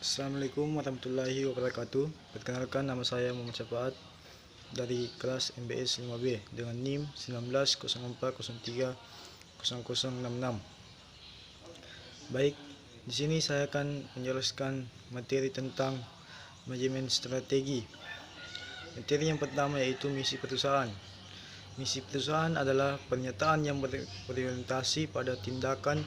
Assalamualaikum warahmatullahi wabarakatuh. Perkenalkan, nama saya Muhammad Syafaat dari kelas MBS 5B dengan NIM 1904030066. Baik, di sini saya akan menjelaskan materi tentang manajemen strategi. Materi yang pertama yaitu misi perusahaan. Misi perusahaan adalah pernyataan yang berorientasi pada tindakan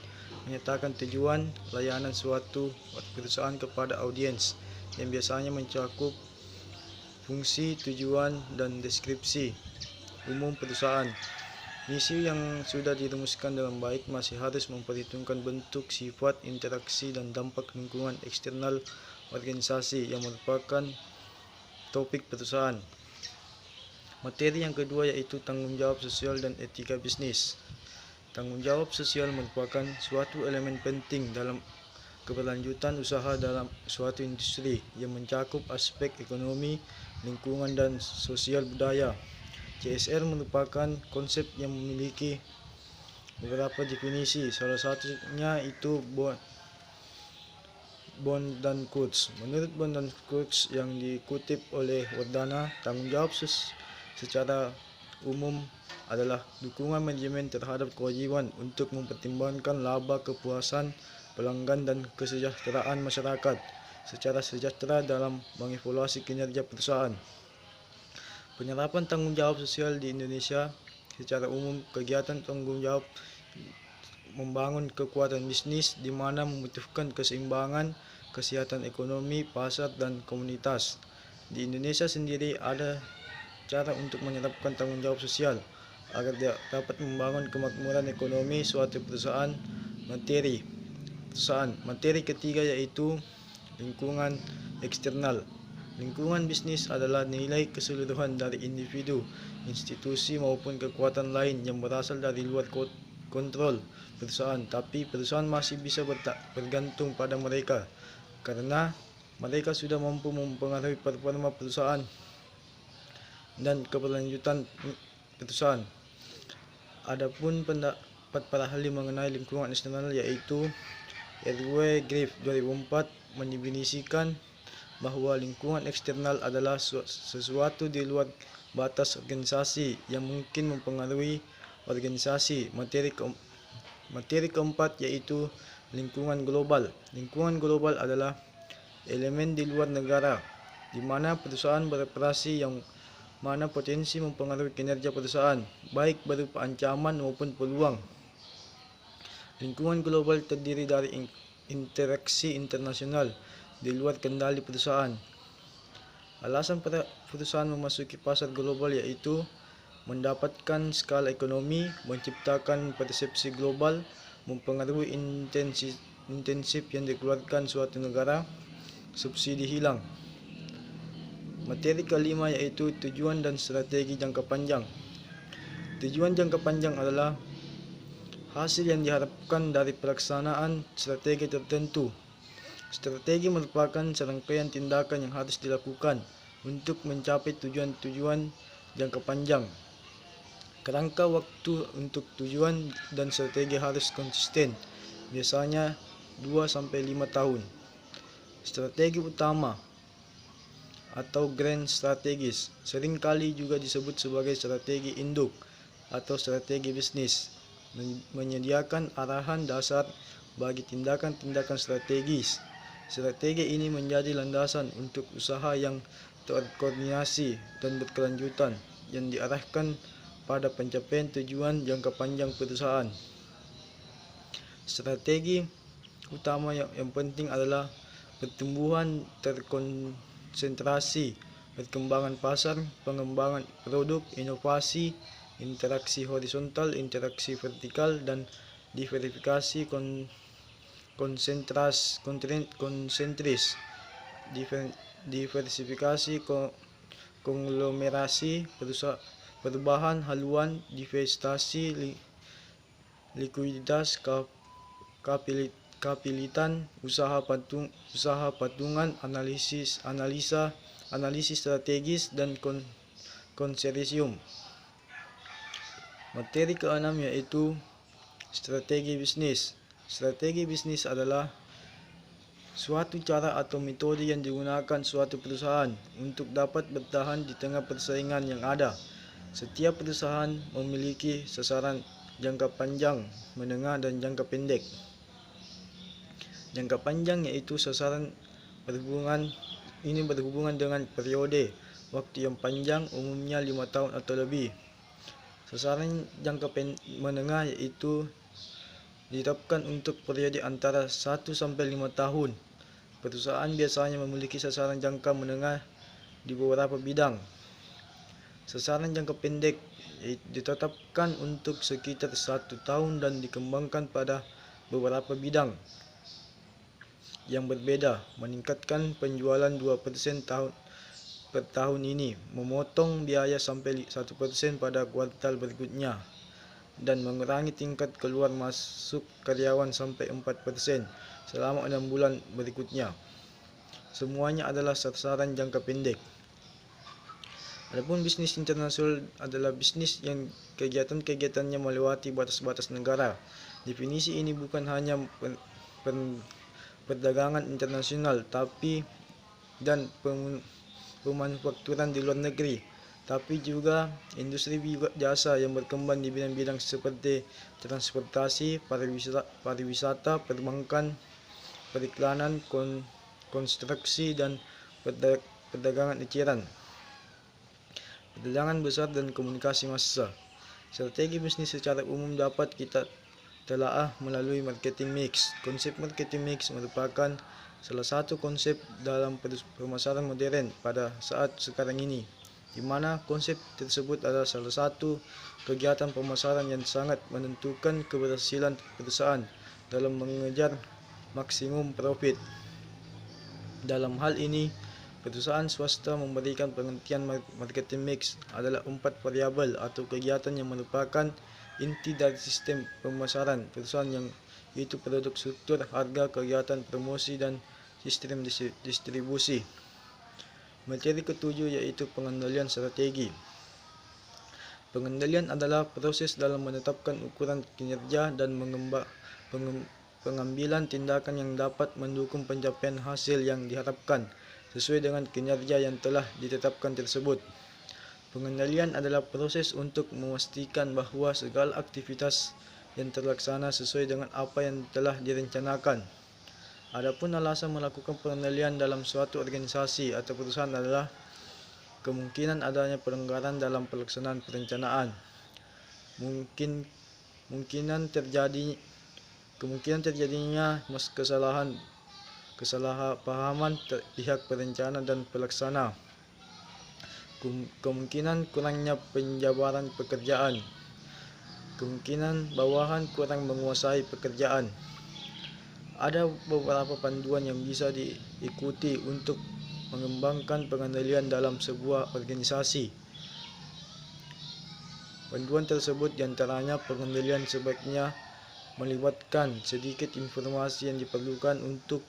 menyatakan tujuan layanan suatu perusahaan kepada audiens yang biasanya mencakup fungsi, tujuan, dan deskripsi umum perusahaan. Misi yang sudah dirumuskan dengan baik masih harus memperhitungkan bentuk, sifat, interaksi, dan dampak lingkungan eksternal organisasi yang merupakan topik perusahaan. Materi yang kedua yaitu tanggung jawab sosial dan etika bisnis. Tanggung jawab sosial merupakan suatu elemen penting dalam keberlanjutan usaha dalam suatu industri yang mencakup aspek ekonomi, lingkungan, dan sosial budaya. CSR merupakan konsep yang memiliki beberapa definisi, salah satunya itu Bond dan Coates. Menurut Bond dan Coates yang dikutip oleh Wardana, tanggung jawab secara umum adalah dukungan manajemen terhadap kewajiban untuk mempertimbangkan laba, kepuasan pelanggan, dan kesejahteraan masyarakat secara sejahtera dalam mengevaluasi kinerja perusahaan. Penyerapan tanggung jawab sosial di Indonesia secara umum, kegiatan tanggung jawab membangun kekuatan bisnis di mana membutuhkan keseimbangan kesehatan ekonomi, pasar, dan komunitas. Di Indonesia sendiri ada cara untuk menerapkan tanggung jawab sosial agar dapat membangun kemakmuran ekonomi suatu perusahaan. Materi ketiga yaitu lingkungan eksternal. Lingkungan bisnis adalah nilai keseluruhan dari individu, institusi, maupun kekuatan lain yang berasal dari luar kontrol perusahaan, tapi perusahaan masih bisa bergantung pada mereka karena mereka sudah mampu mempengaruhi performa perusahaan dan keberlanjutan perusahaan. Adapun pendapat para ahli mengenai lingkungan eksternal yaitu R.W. Griffith 2004 mendefinisikan bahwa lingkungan eksternal adalah sesuatu di luar batas organisasi yang mungkin mempengaruhi organisasi. Materi keempat yaitu lingkungan global. Lingkungan global adalah elemen di luar negara di mana perusahaan beroperasi yang mana potensi mempengaruhi kinerja perusahaan, baik berupa ancaman maupun peluang. Lingkungan global terdiri dari interaksi internasional di luar kendali perusahaan. Alasan perusahaan memasuki pasar global yaitu mendapatkan skala ekonomi, menciptakan persepsi global, mempengaruhi intensif yang dikeluarkan suatu negara, subsidi hilang. Materi kelima yaitu tujuan dan strategi jangka panjang. Tujuan jangka panjang adalah hasil yang diharapkan dari pelaksanaan strategi tertentu. Strategi merupakan serangkaian tindakan yang harus dilakukan untuk mencapai tujuan-tujuan jangka panjang. Kerangka waktu untuk tujuan dan strategi harus konsisten, biasanya 2-5 tahun. Strategi utama atau grand strategis seringkali juga disebut sebagai strategi induk atau strategi bisnis, menyediakan arahan dasar bagi tindakan-tindakan strategis. Strategi ini menjadi landasan untuk usaha yang terkoordinasi dan berkelanjutan yang diarahkan pada pencapaian tujuan jangka panjang perusahaan. Strategi utama yang penting adalah pertumbuhan terkonsentrasi, perkembangan pasar, pengembangan produk, inovasi, interaksi horizontal, interaksi vertikal, dan diversifikasi konsentris, diversifikasi konglomerasi, perubahan haluan, divestasi, likuiditas, kapilitan, usaha patungan, analisis strategis, dan konsorsium. Materi keenam yaitu strategi bisnis. Strategi bisnis adalah Suatu cara atau metode yang digunakan suatu perusahaan untuk dapat bertahan di tengah persaingan yang ada. Setiap perusahaan memiliki sasaran jangka panjang, menengah, dan jangka pendek. Jangka panjang yaitu sasaran berhubungan dengan periode waktu yang panjang, umumnya 5 tahun atau lebih. Sasaran jangka menengah yaitu ditetapkan untuk periode antara 1 sampai 5 tahun. Perusahaan biasanya memiliki sasaran jangka menengah di beberapa bidang. Sasaran jangka pendek ditetapkan untuk sekitar 1 tahun dan dikembangkan pada beberapa bidang yang berbeda, meningkatkan penjualan 2% per tahun ini, memotong biaya sampai 1% pada kuartal berikutnya, dan mengurangi tingkat keluar masuk karyawan sampai 4% selama 6 bulan berikutnya. Semuanya adalah sasaran jangka pendek. Adapun bisnis internasional adalah bisnis yang kegiatan-kegiatannya melewati batas-batas negara. Definisi ini bukan hanya perdagangan internasional dan pemanufakturan di luar negeri, tapi juga industri jasa yang berkembang di bidang-bidang seperti transportasi, pariwisata, perbankan, periklanan, konstruksi, dan perdagangan eceran, perdagangan besar, dan komunikasi massa. Strategi bisnis secara umum dapat kita telaah melalui marketing mix. Konsep marketing mix merupakan salah satu konsep dalam pemasaran modern pada saat sekarang ini, di mana konsep tersebut adalah salah satu kegiatan pemasaran yang sangat menentukan keberhasilan perusahaan dalam mengejar maksimum profit. Dalam hal ini, perusahaan swasta memberikan pengertian marketing mix adalah 4 variabel atau kegiatan yang merupakan inti dari sistem pemasaran perusahaan, yang yaitu produk, struktur, harga, kegiatan promosi, dan sistem distribusi. Materi ketujuh yaitu pengendalian strategi. Pengendalian adalah proses dalam menetapkan ukuran kinerja dan pengambilan tindakan yang dapat mendukung pencapaian hasil yang diharapkan sesuai dengan kinerja yang telah ditetapkan tersebut. Pengendalian adalah proses untuk memastikan bahwa segala aktivitas yang terlaksana sesuai dengan apa yang telah direncanakan. Adapun alasan melakukan pengendalian dalam suatu organisasi atau perusahaan adalah kemungkinan adanya pelanggaran dalam pelaksanaan perencanaan, kemungkinan terjadinya kesalahpahaman pihak perencana dan pelaksana, kemungkinan kurangnya penjabaran pekerjaan, kemungkinan bawahan kurang menguasai pekerjaan. Ada beberapa panduan yang bisa diikuti untuk mengembangkan pengendalian dalam sebuah organisasi. Panduan tersebut diantaranya pengendalian sebaiknya melibatkan sedikit informasi yang diperlukan untuk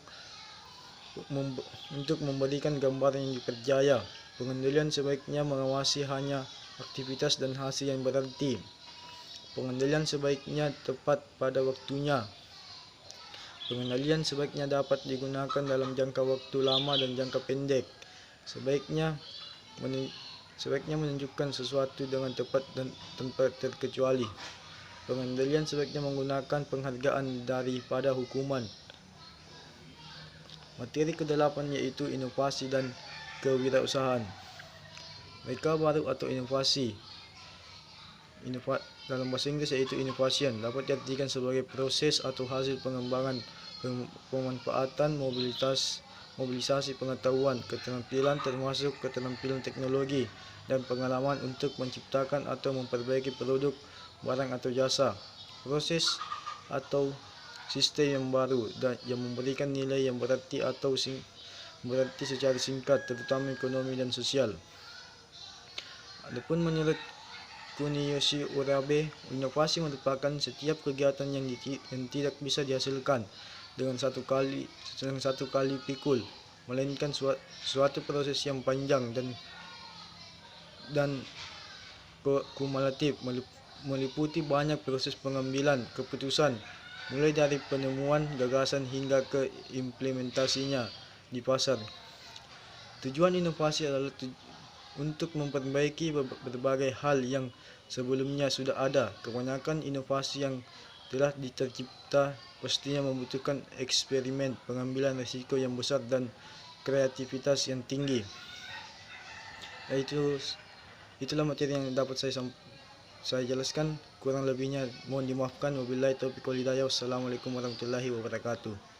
memberikan gambaran yang dipercaya. Pengendalian sebaiknya mengawasi hanya aktivitas dan hasil yang berarti. Pengendalian sebaiknya tepat pada waktunya. Pengendalian sebaiknya dapat digunakan dalam jangka waktu lama dan jangka pendek. Sebaiknya menunjukkan sesuatu dengan tepat dan tanpa terkecuali. Pengendalian sebaiknya menggunakan penghargaan daripada hukuman. Materi ke-8 yaitu inovasi dan kewirausahaan. Mereka baru atau inovasi. Dalam bahasa Inggris yaitu innovation dapat diartikan sebagai proses atau hasil pengembangan, pemanfaatan, mobilisasi pengetahuan, keterampilan termasuk keterampilan teknologi dan pengalaman untuk menciptakan atau memperbaiki produk, barang atau jasa, proses atau sistem yang baru dan yang memberikan nilai yang berarti secara singkat, terutama ekonomi dan sosial. Adapun menurut Kuniyoshi Urabe, inovasi merupakan setiap kegiatan yang tidak bisa dihasilkan dengan satu kali pikul, melainkan suatu proses yang panjang dan kumulatif, meliputi banyak proses pengambilan keputusan mulai dari penemuan gagasan hingga ke implementasinya di pasar. Tujuan inovasi adalah untuk memperbaiki berbagai hal yang sebelumnya sudah ada. Kebanyakan inovasi yang telah ditercipta pastinya membutuhkan eksperimen, pengambilan risiko yang besar, dan kreativitas yang tinggi. Itulah materi yang dapat saya jelaskan. Kurang lebihnya mohon dimaafkan. Wabillahi taufiq wal hidayah. Wassalamualaikum warahmatullahi wabarakatuh.